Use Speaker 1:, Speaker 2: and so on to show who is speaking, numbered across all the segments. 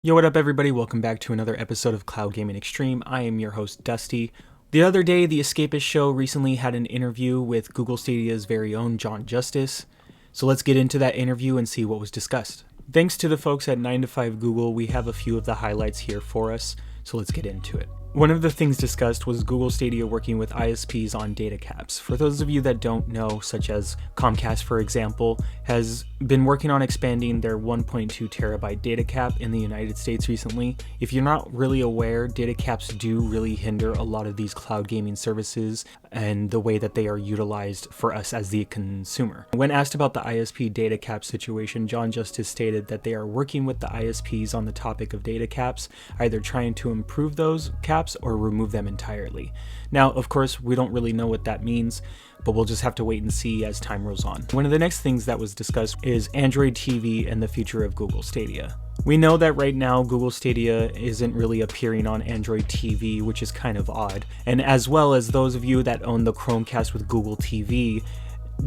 Speaker 1: Yo, what up everybody? Welcome back to another episode of Cloud Gaming Extreme. I am your host, Dusty. The other day, TheEscapist Show recently had an interview with Google Stadia's very own John Justice. So let's get into that interview and see what was discussed. Thanks to the folks at 9 to 5 Google, we have a few of the highlights here for us, so let's get into it. One of the things discussed was Google Stadia working with ISPs on data caps. For those of you that don't know, such as Comcast, for example, has been working on expanding their 1.2 terabyte data cap in the United States recently. If you're not really aware, data caps do really hinder a lot of these cloud gaming services and the way that they are utilized for us as the consumer. When asked about the ISP data cap situation, John Justice stated that they are working with the ISPs on the topic of data caps, either trying to improve those caps or remove them entirely. Now, of course, we don't really know what that means, but we'll just have to wait and see as time rolls on. One of the next things that was discussed is Android TV and the future of Google Stadia. We know that right now Google Stadia isn't really appearing on Android TV, which is kind of odd. And as well as those of you that own the Chromecast with Google TV,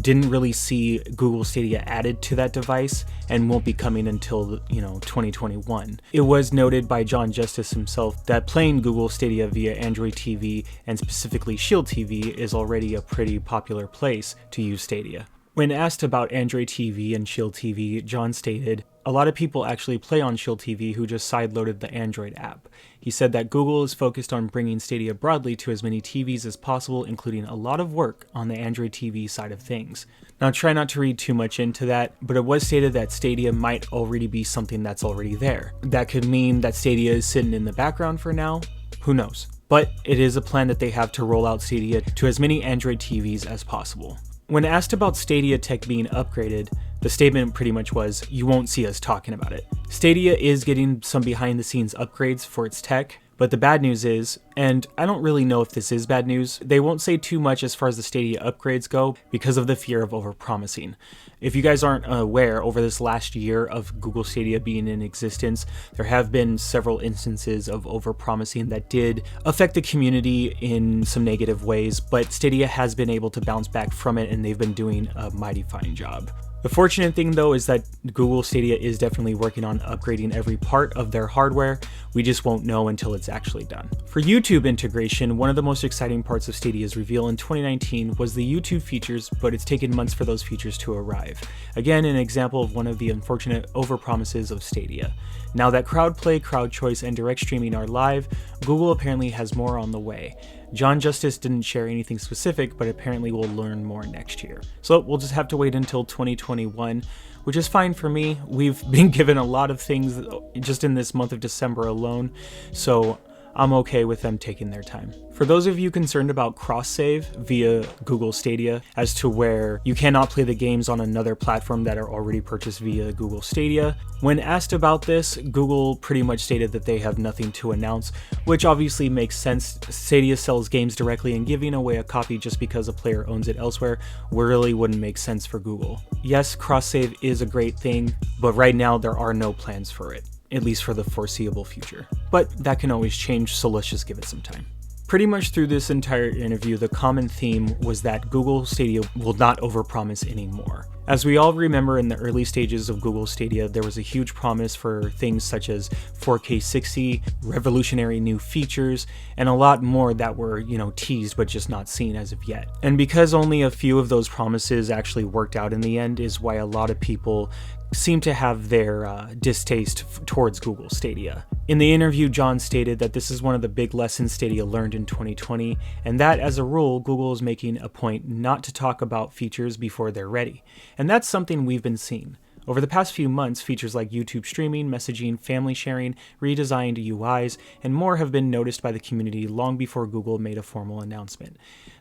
Speaker 1: didn't really see Google Stadia added to that device and won't be coming until, 2021. It was noted by John Justice himself that playing Google Stadia via Android TV and specifically Shield TV is already a pretty popular place to use Stadia. When asked about Android TV and Shield TV, John stated, "A lot of people actually play on Shield TV who just sideloaded the Android app." He said that Google is focused on bringing Stadia broadly to as many TVs as possible, including a lot of work on the Android TV side of things. Now try not to read too much into that, but it was stated that Stadia might already be something that's already there. That could mean that Stadia is sitting in the background for now, who knows? But it is a plan that they have to roll out Stadia to as many Android TVs as possible. When asked about Stadia tech being upgraded, the statement pretty much was, "You won't see us talking about it." Stadia is getting some behind the scenes upgrades for its tech, but the bad news is, and I don't really know if this is bad news, they won't say too much as far as the Stadia upgrades go because of the fear of overpromising. If you guys aren't aware, over this last year of Google Stadia being in existence, there have been several instances of overpromising that did affect the community in some negative ways, but Stadia has been able to bounce back from it and they've been doing a mighty fine job. The fortunate thing though is that Google Stadia is definitely working on upgrading every part of their hardware. We just won't know until it's actually done. For YouTube integration, one of the most exciting parts of Stadia's reveal in 2019 was the YouTube features, but it's taken months for those features to arrive. Again, an example of one of the unfortunate overpromises of Stadia. Now that crowd play, crowd choice, and direct streaming are live, Google apparently has more on the way. John Justice didn't share anything specific, but apparently we'll learn more next year. So we'll just have to wait until 2021, which is fine for me. We've been given a lot of things just in this month of December alone, so I'm okay with them taking their time. For those of you concerned about cross-save via Google Stadia, as to where you cannot play the games on another platform that are already purchased via Google Stadia, when asked about this, Google pretty much stated that they have nothing to announce, which obviously makes sense. Stadia sells games directly, and giving away a copy just because a player owns it elsewhere really wouldn't make sense for Google. Yes, cross-save is a great thing, but right now there are no plans for it, at least for the foreseeable future. But that can always change, so let's just give it some time. Pretty much through this entire interview, the common theme was that Google Stadia will not overpromise anymore. As we all remember, in the early stages of Google Stadia, there was a huge promise for things such as 4K 60, revolutionary new features, and a lot more that were, teased but just not seen as of yet. And because only a few of those promises actually worked out in the end is why a lot of people seem to have their distaste towards Google Stadia. In the interview, John stated that this is one of the big lessons Stadia learned in 2020, and that as a rule, Google is making a point not to talk about features before they're ready. And that's something we've been seeing. Over the past few months, features like YouTube streaming, messaging, family sharing, redesigned UIs, and more have been noticed by the community long before Google made a formal announcement.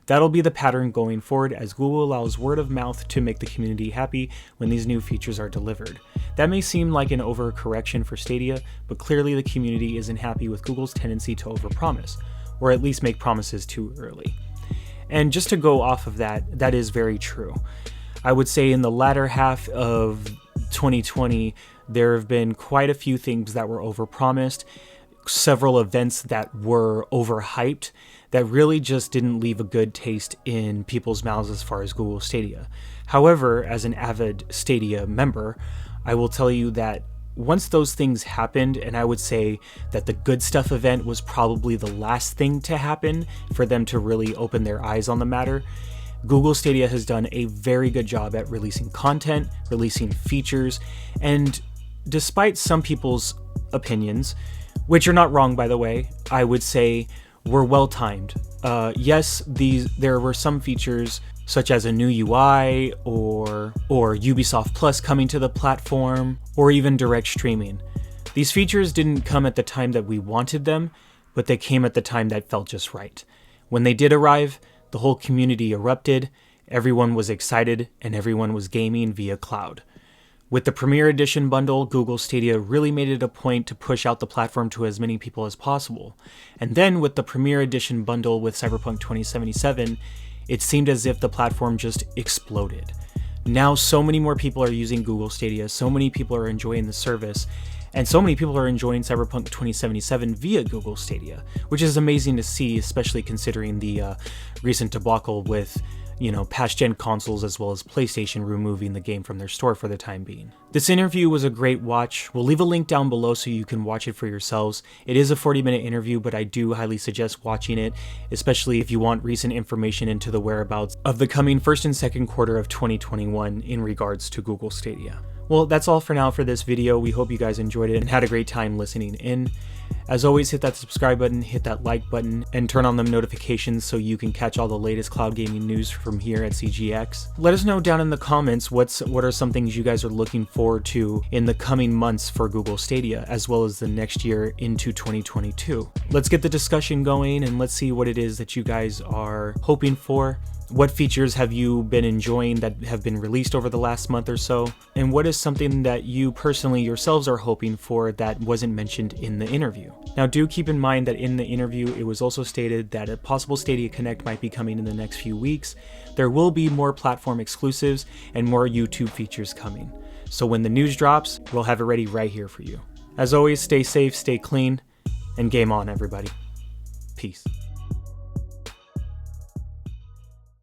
Speaker 1: That'll be the pattern going forward, as Google allows word of mouth to make the community happy when these new features are delivered. That may seem like an overcorrection for Stadia, but clearly the community isn't happy with Google's tendency to overpromise, or at least make promises too early. And just to go off of that, that is very true. I would say in the latter half of 2020, there have been quite a few things that were overpromised, several events that were overhyped, that really just didn't leave a good taste in people's mouths as far as Google Stadia. However, as an avid Stadia member, I will tell you that once those things happened, and I would say that the Good Stuff event was probably the last thing to happen for them to really open their eyes on the matter, Google Stadia has done a very good job at releasing content, releasing features, and despite some people's opinions, which are not wrong by the way, I would say were well timed. Yes, there were some features such as a new UI or Ubisoft Plus coming to the platform, or even direct streaming. These features didn't come at the time that we wanted them, but they came at the time that felt just right. When they did arrive, the whole community erupted, everyone was excited, and everyone was gaming via cloud. With the Premier Edition bundle, Google Stadia really made it a point to push out the platform to as many people as possible. And then with the Premier Edition bundle with Cyberpunk 2077, it seemed as if the platform just exploded. Now so many more people are using Google Stadia, so many people are enjoying the service, and so many people are enjoying Cyberpunk 2077 via Google Stadia, which is amazing to see, especially considering the recent debacle with past-gen consoles as well as PlayStation removing the game from their store for the time being. This interview was a great watch. We'll leave a link down below so you can watch it for yourselves. It is a 40-minute interview, but I do highly suggest watching it, especially if you want recent information into the whereabouts of the coming first and second quarter of 2021 in regards to Google Stadia. Well, that's all for now for this video. We hope you guys enjoyed it and had a great time listening in. As always, hit that subscribe button, hit that like button, and turn on them notifications so you can catch all the latest cloud gaming news from here at CGX. Let us know down in the comments what are some things you guys are looking forward to in the coming months for Google Stadia, as well as the next year into 2022. Let's get the discussion going and let's see what it is that you guys are hoping for. What features have you been enjoying that have been released over the last month or so? And what is something that you personally yourselves are hoping for that wasn't mentioned in the interview? Now do keep in mind that in the interview it was also stated that a possible Stadia Connect might be coming in the next few weeks. There will be more platform exclusives and more YouTube features coming. So when the news drops, we'll have it ready right here for you. As always, stay safe, stay clean, and game on everybody. Peace.